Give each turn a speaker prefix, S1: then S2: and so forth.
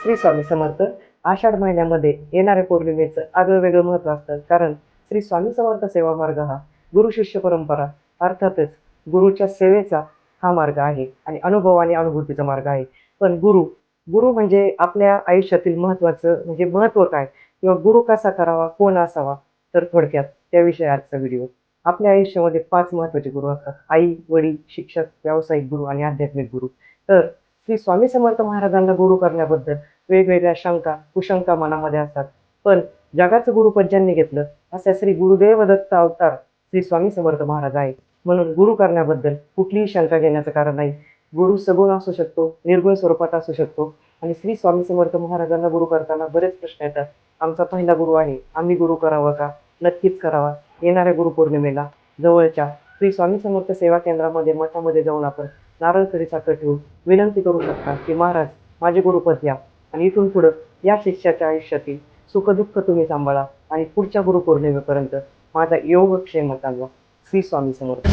S1: श्री स्वामी समर्थ. आषाढ महिन्यामध्ये येणाऱ्या पौर्णिमेचं आगळं वेगळं महत्त्व असतं. कारण श्री स्वामी समर्थ सेवा मार्ग हा गुरु शिष्य परंपरा अर्थातच गुरुच्या सेवेचा हा मार्ग आहे आणि अनुभव आणि अनुभूतीचा मार्ग आहे. पण गुरु गुरु म्हणजे आपल्या आयुष्यातील महत्त्वाचं म्हणजे महत्त्व काय किंवा गुरु कसा करावा, कोण असावा, तर थोडक्यात त्याविषयी आजचा व्हिडिओ. आपल्या आयुष्यामध्ये 5 महत्त्वाचे गुरु असतात: आई, वडील, शिक्षक, व्यावसायिक गुरु आणि आध्यात्मिक गुरु. तर श्री स्वामी समर्थ महाराजांना गुरु करण्याबद्दल वेगवेगळ्या शंका कुशंका मनामध्ये असतात. पण जगाचं गुरुपद ज्यांनी घेतलं अशा श्री गुरुदेव दत्त अवतार श्री स्वामी समर्थ महाराज आहे. म्हणून गुरु करण्याबद्दल कुठलीही शंका घेण्याचं कारण नाही. गुरु सगुण असू शकतो, निर्गुण स्वरूपात असू शकतो. आणि श्री स्वामी समर्थ महाराजांना गुरु करताना बरेच प्रश्न येतात. आमचा पहिला गुरु आहे, आम्ही गुरु करावा का? नक्कीच करावा. येणाऱ्या गुरुपौर्णिमेला जवळच्या श्री स्वामी समर्थ सेवा केंद्रामध्ये मठामध्ये जाऊन आपण नारळ खडी साखर ठेवून विनंती करू शकता की महाराज माझे गुरुपद द्या आणि इथून पुढं या शिष्याच्या आयुष्यातील सुखदुःख तुम्ही सांभाळा आणि पुढच्या गुरुपौर्णिमेपर्यंत माझा योगक्षेम चालवा. श्री स्वामी समर्थ.